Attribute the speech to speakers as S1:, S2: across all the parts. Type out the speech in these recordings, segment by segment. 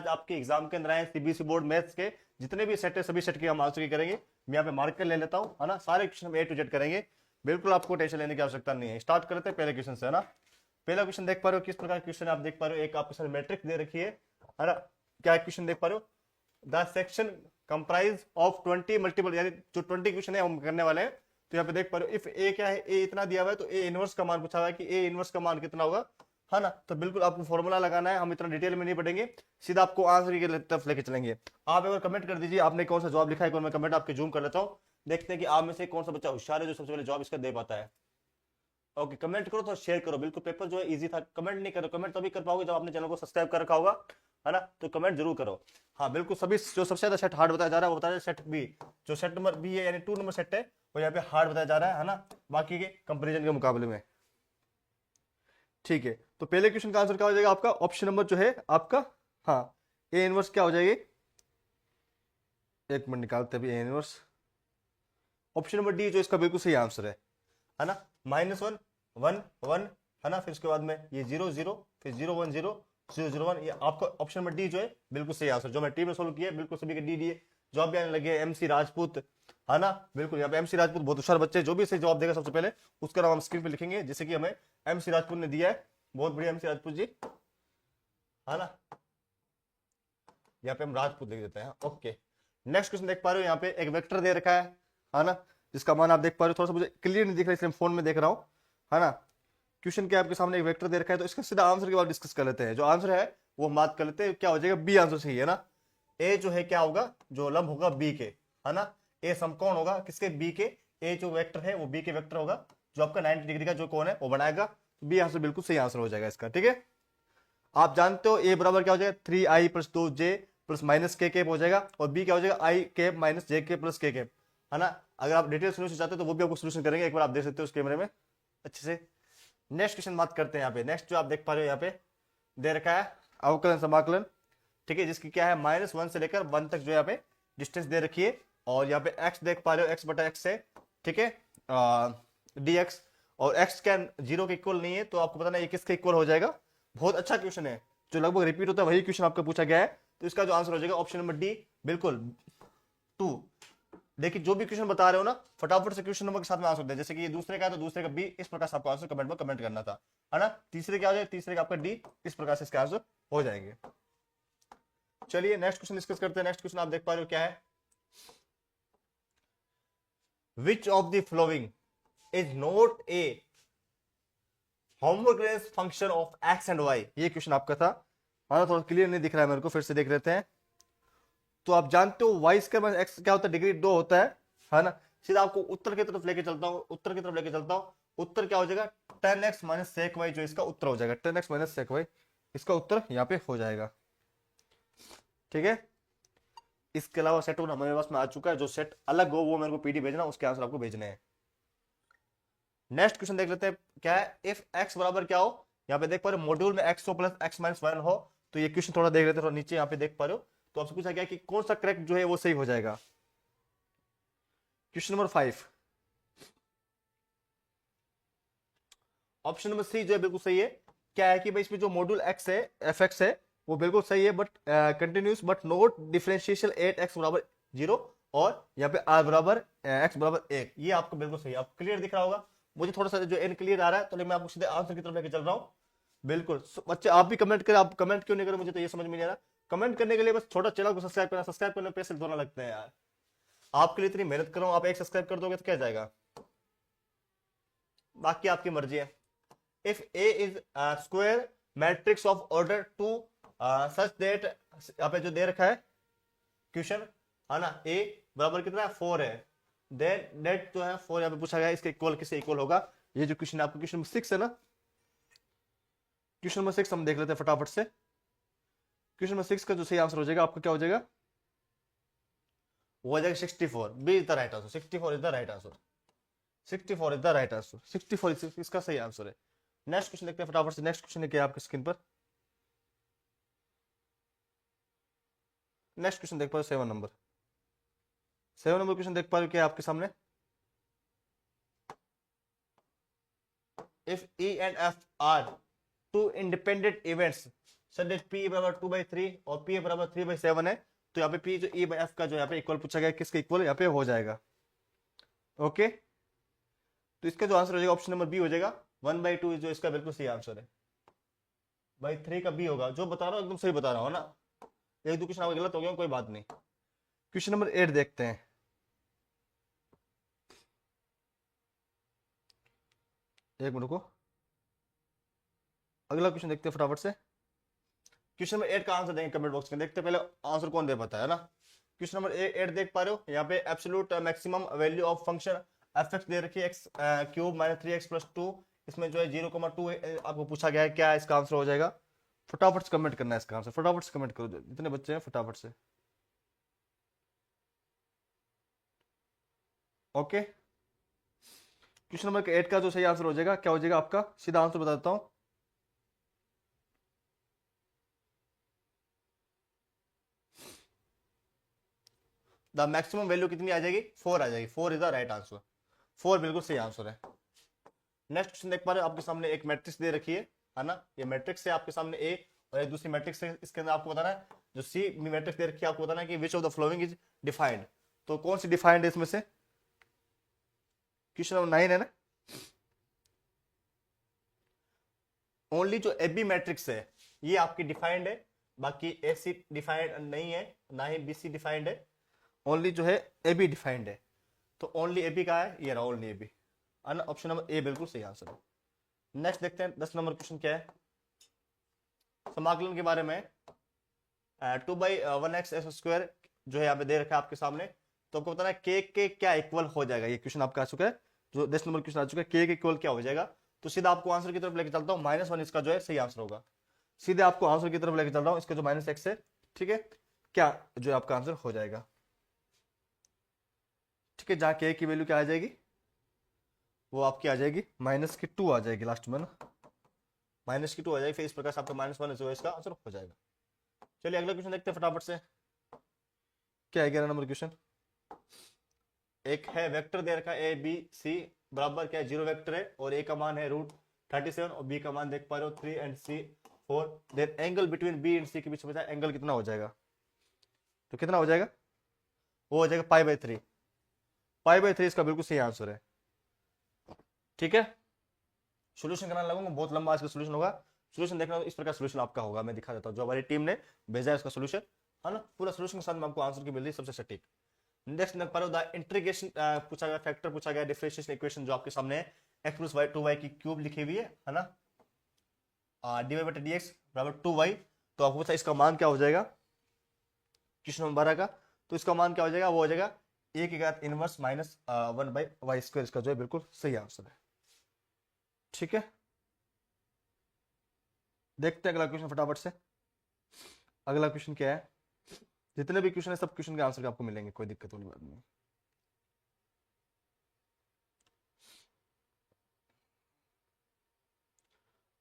S1: आपके एग्जाम के अंदर आए सीबीएसई बोर्ड मैथ्स के जितने भी सेट है सभी सेट के हम आंसर की करेंगे। मैं यहाँ पे मार्क कर ले लेता हूँ, है ना। सारे क्वेश्चन ए टू जेड करेंगे, बिल्कुल आपको टेंशन लेने की आवश्यकता नहीं है। स्टार्ट करते हैं पहले क्वेश्चन से, है ना। पहला क्वेश्चन देख पा रहे हो किस प्रकार क्वेश्चन आप देख पा रहे हो। एक आपके साथ मैट्रिक्स दे रखी है ना। क्या क्वेश्चन देख पा रहे हो, the section comprise of 20 multiple, यानी जो 20 क्वेश्चन है हम करने वाले हैं। तो यहाँ पे देख पा रहे हो इफ ए क्या है, ए इतना दिया हुआ है तो ए इनवर्स का मान पूछा हुआ है कि ए इनवर्स का मान कितना होगा, है ना। तो बिल्कुल आपको फॉर्मूला लगाना है, हम इतना डिटेल में नहीं पढ़ेंगे, सीधा आपको आंसर की तरफ लेके चलेंगे। आप एक बार कमेंट कर दीजिए आपने कौन सा जवाब लिखा है। मैं कमेंट आपके जूम कर लेता हूँ, देखते हैं कि आप में से कौन सा बच्चा होशियार है जो सबसे पहले जवाब इसका दे पाता है। ओके, कमेंट करो तो शेयर करो, बिल्कुल पेपर जो है इजी था। कमेंट नहीं करो, कमेंट तभी कर पाओगे जब आपने चैनल को सब्सक्राइब कर रखा होगा, है ना। तो कमेंट जरूर करो। हाँ बिल्कुल, सभी जो सबसे ज्यादा सेट हार्ड बताया जा रहा है वो बताया सेट बी, जो सेट नंबर बी है यानी 2 नंबर सेट है वो यहाँ पे हार्ड बताया जा रहा है ना, बाकी के कंपेरिजन के मुकाबले में। ठीक है, तो पहले क्वेश्चन का आंसर क्या हो जाएगा आपका, ऑप्शन नंबर जो है आपका, हाँ ए इनवर्स क्या हो जाएगी, एक मिनट निकालते हैं A inverse. Option number D जो इसका बिल्कुल सही आंसर है ना। -1 1 1, है ना। फिर उसके बाद में ये 0 0, फिर 0 1 0 0 0 1, ये आपका ऑप्शन नंबर डी जो है बिल्कुल सही आंसर, जो मैं टीम में सोल्व किया बिल्कुल सभी के डी दिए। जवाब भी आने लगे एमसी राजपूत, है ना। बिल्कुल यहाँ पे एमसी राजपूत बहुत होशियार बच्चे, जो भी सही जवाब देगा सबसे पहले उसका नाम हम स्क्रीन पे लिखेंगे, जैसे कि हमें एमसी राजपूत ने दिया है। बहुत बढ़िया एमसी राजपूत जी, है ना। यहाँ पे हम राजपूत लिख देते हैं। ओके, नेक्स्ट क्वेश्चन देख पा रहे हो, यहाँ पे एक वेक्टर दे रखा है ना, जिसका मान आप देख पा रहे हो। थोड़ा सा मुझे क्लियर नहीं दिख रहा है इसलिए फोन में देख रहा हूँ, है ना। क्वेश्चन के आपके सामने एक वेक्टर दे रखा है, तो इसका सीधा आंसर के बाद डिस्कस कर लेते हैं। जो आंसर है वो हम बात कर लेते हैं, क्या हो जाएगा, बी आंसर सही है ना। ए जो है क्या होगा, जो लंब होगा बी के, है ना। ए समकोण होगा किसके, बी के। ए जो वेक्टर है वो बी के वेक्टर होगा, जो आपका 90 डिग्री का जो कोण है वो बनाएगा। बी आंसर बिल्कुल सही आंसर हो जाएगा इसका, ठीक है। आप जानते हो ए बराबर क्या हो जाएगा, 3i + 2j + -k कैप हो जाएगा, और बी क्या हो जाएगा, i cap - j cap + k cap, है ना। अगर आप डिटेल सोल्यूशन चाहते हो तो वो भी आपको सोल्यूशन करेंगे, एक बार आप देख सकते हो उस कैमरे में अच्छे से। नेक्स्ट क्वेश्चन बात करते हैं यहाँ पे। नेक्स्ट जो आप देख पा रहे हो यहाँ पे दे रखा है अवकलन समाकलन, ठीक है, जिसकी क्या है -1 से लेकर 1 तक जो यहाँ पे डिस्टेंस दे रखी है। और यहाँ पे x देख पा रहे हो, x/x है, ठीक है, dx, और x क्या 0 के इक्वल नहीं है, तो आपको पता नहीं ये किसके इक्वल हो जाएगा। बहुत अच्छा क्वेश्चन है, जो लगभग रिपीट होता है वही क्वेश्चन आपका पूछा गया है। तो इसका जो आंसर हो जाएगा ऑप्शन नंबर डी, बिल्कुल 2। देखिए जो भी क्वेश्चन बता रहे हो ना, फटाफट से क्वेश्चन नंबर के साथ में आंसर दे, जैसे कि ये दूसरे का है तो दूसरे का बी, इस प्रकार से आपको आंसर कमेंट में कमेंट करना था, है ना। तीसरे क्या हो जाएगा, तीसरे का आपका डी, इस प्रकार से इसका आंसर हो जाएंगे। चलिए नेक्स्ट क्वेश्चन डिस्कस करते हैं। नेक्स्ट क्वेश्चन आप देख पा रहे हो क्या है, which of the following is not a homogeneous function of X and Y. ये क्वेश्चन आपका था, हाँ थोड़ा क्लियर नहीं दिख रहा है मेरे को, फिर से देख लेते हैं। तो आप जानते हो वाई स्क्वायर - एक्स क्या होता है, डिग्री 2 होता है ना। सीधा आपको उत्तर की तरफ लेके चलता हूं, उत्तर की तरफ लेके चलता हूं। उत्तर क्या हो जाएगा, 10x - sec y, जो इसका उत्तर हो जाएगा 10x - sec y, इसका उत्तर यहाँ पे हो जाएगा, ठीक है। इसके अलावा सेट हमारे पास में आ चुका है, जो सेट अलग हो वो मेरे को पीडी भेजना, उसके आंसर आपको भेजने हैं। नेक्स्ट क्वेश्चन देख लेते हैं क्या है, इफ x बराबर क्या हो, यहाँ पे देख पा रहे हो मॉड्यूल में x हो + x - 1 हो। तो ये क्वेश्चन थोड़ा देख लेते हैं, थोड़ा नीचे यहाँ पे देख पा रहे हो। तो आपसे पूछा गया कि कौन सा करेक्ट जो है वो सही हो जाएगा। Question number 5, option number C जो है बिल्कुल सही है। क्या है कि भाई इसमें जो मॉड्यूल x है, fx है, वो बिल्कुल सही है, but continuous but not differentiation at x = 0, और यहाँ पे r बराबर x बराबर 1, ये आपको बिल्कुल सही है। आपको क्लियर दिख रहा होगा, मुझे थोड़ा सा जो इनक्लियर आ रहा है, तो मैं आपको सीधे आंसर की तरफ लेके चल रहा हूँ। बिल्कुल बच्चे आप भी कमेंट करें, आप कमेंट क्यों नहीं करें मुझे तो ये समझ में नहीं आ रहा। कमेंट करने के लिए बस छोटा चैनल को सब्सक्राइब करना, सब्सक्राइब करने में पैसे थोड़ा लगते हैं यार, आपके लिए इतनी मेहनत कर रहा हूँ, आप एक सब्सक्राइब कर दोगे तो क्या जाएगा, बाकी आपकी मर्जी है। If A is square matrix of order 2 such that, यहाँ पे जो दे रखा है क्वेश्चन, है ना, ए बराबर कितना है 4 है, देन डेट जो है 4 यहाँ पे पूछा गया, इसके इक्वल किससे इक्वल होगा। ये जो क्वेश्चन आपको क्वेश्चन नंबर 6 है ना, क्वेश्चन नंबर 6 हम देख लेते हैं फटाफट से। क्वेश्चन नंबर 6 का जो सही आंसर हो जाएगा आपका क्या हो जाएगा, वो हो जाएगा 64, B is the right answer, 64 is the right answer, 64 is the right answer, 64 इसका सही आंसर है। नेक्स्ट क्वेश्चन देखते हैं फटाफट से। नेक्स्ट क्वेश्चन क्या है आपकी स्क्रीन पर, नेक्स्ट क्वेश्चन देख पा रहे हो 7 नंबर, 7 नंबर क्वेश्चन देख पा रहे हो क्या आपके सामने, if E and F are two independent events sir P बराबर 2/3 और पी बराबर 3/7 है, तो यहाँ पे पी जो ई बाई एफ का जो यहाँ पे इक्वल पूछा गया किसके इक्वल यहाँ पे हो जाएगा। ओके, तो इसका जो आंसर हो जाएगा ऑप्शन नंबर बी हो जाएगा 1/2, जो इसका बिल्कुल सही आंसर है। भाई 3 का बी होगा, जो बता रहा हूँ एकदम सही बता रहा हूँ ना, एक दो क्वेश्चन आपका गलत हो गया कोई बात नहीं। क्वेश्चन नंबर 8 देखते हैं। एक मिनट को, अगला क्वेश्चन देखते हैं फटाफट से। क्वेश्चन नंबर 8 का आंसर देंगे कमेंट बॉक्स में, देखते हैं पहले आंसर कौन दे पाता है ना। क्वेश्चन नंबर 8 देख पा रहे हो, यहाँ पे absolute maximum value of function F X दे रखी है एक्स क्यूब माइनस 3x+2, इसमें जो है 0,2 आपको पूछा गया है, क्या इसका आंसर हो जाएगा। फटाफट से कमेंट करना है इसका आंसर, फटाफट से कमेंट करो जितने बच्चे हैं फटाफट से। ओके, क्वेश्चन नंबर 8 का जो सही आंसर हो जाएगा क्या हो जाएगा आपका, सीधा आंसर बताता हूं। द मैक्सिमम वैल्यू कितनी आ जाएगी, 4 आ जाएगी, 4 इज द राइट आंसर, 4 बिल्कुल सही आंसर है। नेक्स्ट क्वेश्चन देख पा रहे हो, आपके सामने एक मैट्रिक्स दे रखी है ना, ये मैट्रिक्स है आपके सामने ए, और एक दूसरी मैट्रिक्स है, इसके अंदर आपको बताना है जो सी मैट्रिक्स दे रखी है, आपको बताना है कि विच of the following is defined, तो कौन सी डिफाइंड है इसमें से। क्वेश्चन नंबर 9 है ना, ओनली जो ए बी मैट्रिक्स है ये आपकी डिफाइंड है, बाकी ए सी डिफाइंड नहीं है, ना ही बी सी डिफाइंड है, ओनली जो है ए बी डिफाइंड है। तो ओनली ए बी का है, ये रहा only A B, option number A बिल्कुल सही आंसर है। नेक्स्ट देखते हैं 10 नंबर क्वेश्चन क्या है, समाकलन के बारे में। 2/1x² जो है यहाँ पे दे रखा है आपके सामने, तो आपको बताना है के क्या इक्वल हो जाएगा। ये क्वेश्चन आपका आ चुका है, जो 10 नंबर क्वेश्चन आ चुका है, के इक्वल क्या हो जाएगा। तो सीधा आपको आंसर की तरफ लेके चलता हूँ, -1 इसका जो है सही आंसर होगा। सीधे आपको आंसर की तरफ लेके चल रहा हूँ, इसका जो -x है, ठीक है, क्या जो आपका आंसर हो जाएगा। ठीक है, जहां के की वैल्यू क्या आ जाएगी, वो आपकी आ जाएगी -2 आ जाएगी लास्ट में ना, -2 आ जाएगी, फिर इस प्रकार से आपका -1 जो है इसका आंसर हो जाएगा। चलिए अगला क्वेश्चन देखते हैं फटाफट से, क्या है 11 नंबर क्वेश्चन। एक है वेक्टर दे रखा है ए बी सी बराबर क्या है 0 वेक्टर है, और ए का मान है √37 और बी का मान देख पा रहे हो 3 and C 4, then angle between B and C के बीच में एंगल कितना हो जाएगा, तो कितना हो जाएगा, वो हो जाएगा π/3, π/3 इसका बिल्कुल सही आंसर है। ठीक है, सोल्यूशन करना लगूंगा, बहुत लंबा इसका सोल्यूशन होगा, सोल्यूशन देखना इस प्रकार सोल्यूशन आपका होगा, मैं दिखा देता हूँ जो हमारी टीम ने भेजा है उसका सोल्यूशन, है ना, पूरा सोल्यूशन के साथ में आपको आंसर की मिल रही है सबसे सटीक। नेक्स्ट देख पा रहे हो, द इंटीग्रेशन पूछा गया, फैक्टर पूछा गया, डिफरेंशिएशन इक्वेशन जो आपके सामने है, x+y 2y की क्यूब लिखी हुई है ना, dy/dx बराबर 2y, तो आपको पता है इसका मान क्या हो जाएगा क्वेश्चन नंबर 12 का, तो इसका मान क्या हो जाएगा, वो हो जाएगा a⁻⁻ -1/y², इसका जो है बिल्कुल सही आंसर है। ठीक है, देखते हैं अगला क्वेश्चन फटाफट से। अगला क्वेश्चन क्या है, जितने भी क्वेश्चन है सब क्वेश्चन के आंसर आपको मिलेंगे, कोई दिक्कत वाली बात नहीं।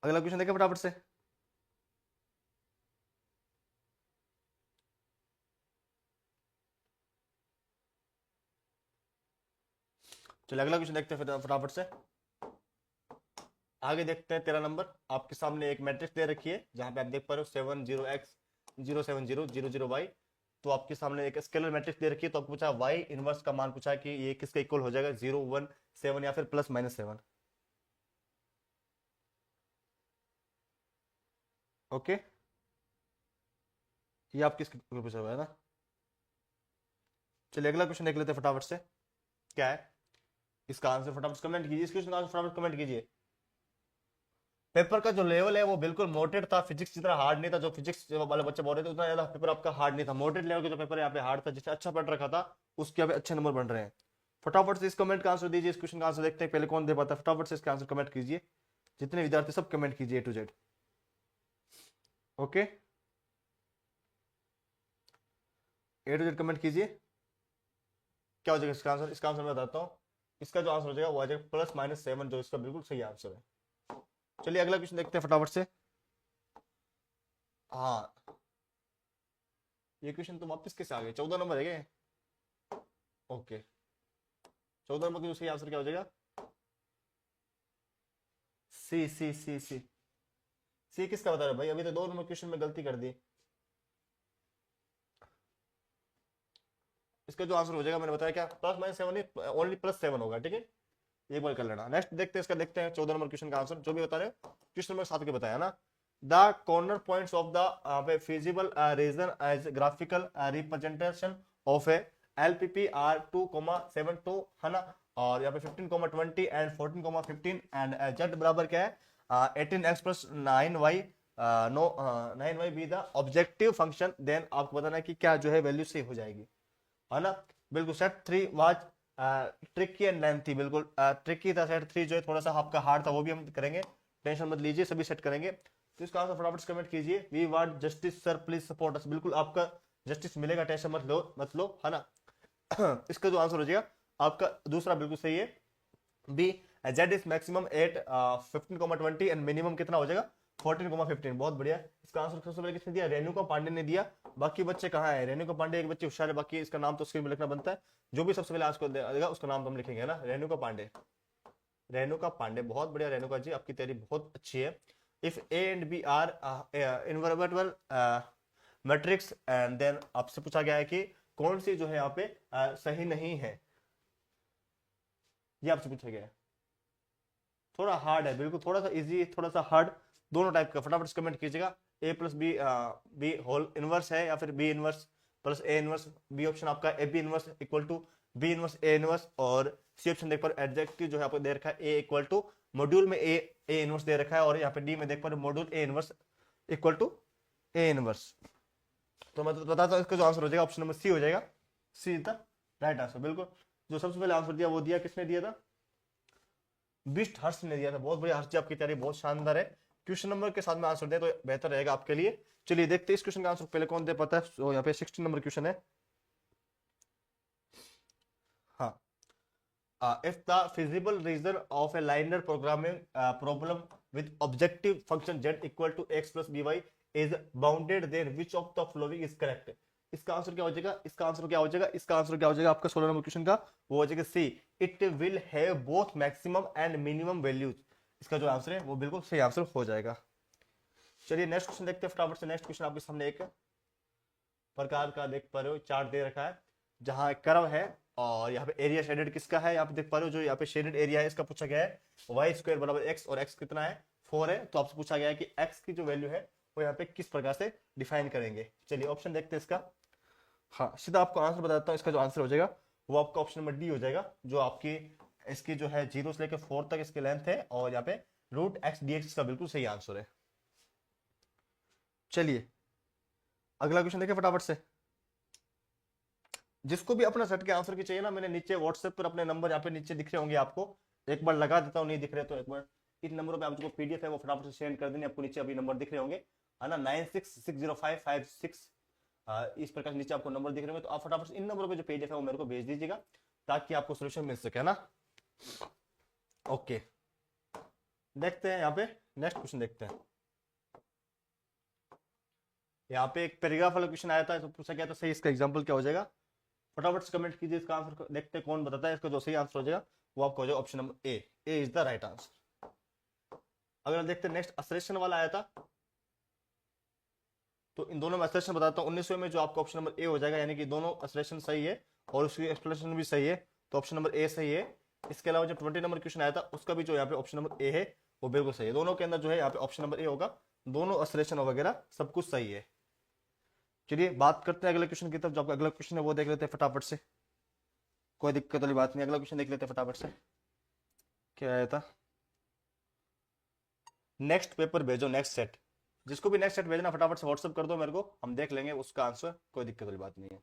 S1: अगला क्वेश्चन देखें फटाफट से। चलिए अगला क्वेश्चन देखते हैं फटाफट से। आगे देखते हैं 13 नंबर, आपके सामने एक मैट्रिक्स दे रखी है, जहां पे आप देख पा रहे हो 7 0x 0 7 0 0 0y, तो आपके सामने एक स्केलर मैट्रिक्स दे रखी है, तो आपको पूछा y इनवर्स का मान पूछा है कि ये किसका इक्वल हो जाएगा, 0 1 7 या फिर +-7। ओके, ये आप किसके इक्वल पूछा हुआ है ना। चलिए अगला क्वेश्चन देख लेते हैं फटाफट से, क्या है इसका आंसर, फटाफट कमेंट कीजिए, इस क्वेश्चन का आंसर फटाफट कमेंट कीजिए। पेपर का जो लेवल है वो बिल्कुल मोटेड था, फिजिक्स की तरह हार्ड नहीं था, जो फिजिक्स वाले बच्चे बोल रहे थे उतना ज्यादा पेपर आपका हार्ड नहीं था, मोटेड लेवल के जो पेपर यहाँ पे हार्ड था, जिसने अच्छा पढ़ रखा था उसके यहाँ पे अच्छे नंबर बन रहे हैं। फटाफट से इस कमेंट का आंसर दीजिए, इस क्वेश्चन का आंसर देखते हैं पहले कौन दे पाता है, फटाफट से इसका आंसर कमेंट कीजिए, जितने विद्यार्थी सब कमेंट कीजिए A to Z। Okay, A to Z comment कीजिए, क्या हो जाएगा इसका आंसर, इसका आंसर मैं बताता हूँ, इसका जो आंसर हो जाएगा वो आ जाएगा +-7, जो इसका बिल्कुल सही आंसर है। चलिए अगला क्वेश्चन देखते हैं फटाफट से। हाँ, ये क्वेश्चन तो वापस कैसे आ गए, 14 नंबर है क्या, ओके 14 नंबर का सही आंसर क्या हो जाएगा, सी सी सी सी सी किसका बता रहे हो भाई, अभी तो 2 नंबर क्वेश्चन में गलती कर दी। इसका जो आंसर हो जाएगा मैंने बताया क्या, प्लस माइनस 7 नहीं, ओनली +7 होगा, ठीक है, एक बार कर लेना। नेक्स्ट देखते हैं इसका, देखते हैं 14 नंबर क्वेश्चन का आंसर जो भी बता रहे हो, क्वेश्चन नंबर 7 के बताया ना। The corner points of the feasible region as graphical representation of a LPP are 2,7 है ना, और यहाँ पे 15,20 एंड 14,15 एंड जेड बराबर क्या है 18x + 9y 9y be the objective function, then आपको बताना है कि क्या जो है वैल्यू सही हो जाएगी, है ना। बिल्कुल set 3 was tricky and lengthy, बिल्कुल ट्रिकी था सेट 3, जो है थोड़ा सा आपका हार्ड था, वो भी हम करेंगे, टेंशन मत लीजिए, सभी सेट करेंगे। तो इसका आंसर फटाफट कमेंट कीजिए, we want justice sir please support us, बिल्कुल आपका जस्टिस मिलेगा, टेंशन मत लो, है ना। इसका जो आंसर हो जाएगा आपका दूसरा बिल्कुल सही है, B Z is maximum at 15,20 and minimum कितना हो जाएगा 14,15, बहुत बढ़िया। इसका आंसर सबसे पहले किसने दिया, रेणुका पांडे ने दिया। बाकी बच्चे कहाँ है, रेणुका पांडे एक बच्चे होशियार है, बाकी इसका नाम तो स्क्रीन में लिखना बनता है, जो भी सबसे पहले आंसर देगा उसका नाम तो हम लिखेंगे ना, रेणुका पांडे। रेणुका पांडे, बहुत बढ़िया रेणुका जी, आपकी तैयारी बहुत अच्छी है। If A and B are invertible matrix and then आपसे पूछा गया है कि कौन सी जो है यहाँ पे सही नहीं है, ये आपसे पूछा गया है। थोड़ा हार्ड है, बिल्कुल थोड़ा सा इजी, थोड़ा सा हार्ड, दोनों टाइप का, फटाफट कमेंट कीजिएगा। A plus B whole inverse है या फिर B inverse plus A inverse, B option आपका A B inverse equal to B inverse A inverse, और सी ऑप्शन देख पर एडजेक्टिव जो है आपको दे रखा है ए इक्वल टू मॉड्यूल में ए इनवर्स दे रखा है, और यहाँ पे डी में देख पर module A inverse equal to A inverse. तो मैं तो बताता हूँ, इसका जो आंसर हो जाएगा ऑप्शन नंबर सी हो जाएगा, सी इज द राइट आंसर। बिल्कुल जो सबसे पहले आंसर दिया वो दिया किसने दिया था, बिस्ट हर्ष ने दिया था, बहुत बढ़िया हर्ष जी, आपकी तैयारी बहुत शानदार है। क्वेश्चन नंबर के साथ में आंसर दे तो बेहतर रहेगा आपके लिए। चलिए देखते हैं इस क्वेश्चन का आंसर पहले कौन दे पाता है। तो यहाँ पे 16 नंबर क्वेश्चन है। हाँ, if the feasible region of a linear programming problem with objective function z equal to x plus by is bounded, then which of the following is correct. इसका आंसर क्या हो जाएगा, इसका आंसर क्या हो जाएगा, इसका आंसर क्या हो जाएगा आपका 16 नंबर क्वेश्चन का, वो हो जाएगा C, it will have both maximum and minimum values. इसका जो आंसर है वो बिल्कुल सही आंसर हो जाएगा। चलिए नेक्स्ट क्वेश्चन देखते हैं फटाफट से। नेक्स्ट क्वेश्चन आपके सामने एक प्रकार का देख पा रहे हो, चार्ट दे रखा है जहां कर्व है, और यहाँ पे एरिया शेडेड किसका है, यहाँ पे देख पा रहे हो, जो यहाँ पे शेडेड एरिया है इसका पूछा गया है y² बराबर x, और x कितना है 4 है। तो आपसे पूछा गया है कि x की जो वैल्यू है वो यहाँ पे किस प्रकार से डिफाइन करेंगे। चलिए ऑप्शन देखते हैं इसका। हाँ, सीधा आपको आंसर बताता हूँ, इसका जो आंसर हो जाएगा वो आपका ऑप्शन नंबर डी हो जाएगा, जो आपकी इसकी जो है 0 से लेकर 4 तक इसकी लेंथ है, और यहाँ पे √x dx का बिल्कुल सही आंसर है। चलिए अगला क्वेश्चन देखिए फटाफट से। जिसको भी अपना सेट के आंसर की चाहिए ना, मैंने नीचे व्हाट्सएप पर अपने नंबर यहाँ पे नीचे दिख रहे होंगे आपको, एक बार लगा देता हूँ, नहीं दिख रहे तो एक बार इन नंबरों पे आप जो पीडीएफ है वो फटाफट से सेंड कर देंगे, आपको नीचे अभी नंबर दिख रहे होंगे, है ना, 96605556 इस प्रकार नीचे आपको नंबर दिख रहे होंगे। तो आप फटाफट इन नंबरों पे जो पीडीएफ है वो मेरे को भेज दीजिएगा, ताकि आपको सोल्यूशन मिल सके, ना। ओके, देखते हैं यहाँ पे नेक्स्ट क्वेश्चन देखते हैं। यहाँ पे एक पैराग्राफ वाला क्वेश्चन आया था, तो पूछा गया था सही इसका एग्जांपल क्या हो जाएगा, फटाफट से कमेंट कीजिए इसका आंसर, देखते हैं कौन बताता है। इसका जो सही आंसर हो जाएगा वो आपको हो जाएगा option number A is the right answer. अगर देखते हैं नेक्स्ट असरेशन वाला आया था, तो इन दोनों में असरेशन बताता हूँ। 1900 में जो आपका ऑप्शन नंबर ए हो जाएगा, यानी कि दोनों असरेशन सही है और उसकी एक्सप्लेनेशन भी सही है, तो ऑप्शन नंबर ए सही है। इसके अलावा जो 20 नंबर क्वेश्चन आया था उसका भी जो यहाँ पे ऑप्शन नंबर ए है वो बिल्कुल सही है। दोनों के अंदर जो है यहाँ पे ऑप्शन नंबर ए होगा, दोनों असरेशन वगैरह सब कुछ सही है। चलिए बात करते हैं अगले क्वेश्चन की तरफ। जो आपका अगला क्वेश्चन है वो देख लेते हैं फटाफट से, कोई दिक्कत वाली बात नहीं। अगला क्वेश्चन देख लेते हैं फटाफट से, क्या आया था। नेक्स्ट पेपर भेजो, नेक्स्ट सेट, जिसको भी नेक्स्ट सेट भेजना फटाफट से व्हाट्सअप कर दो मेरे को, हम देख लेंगे उसका आंसर, कोई दिक्कत वाली बात नहीं है।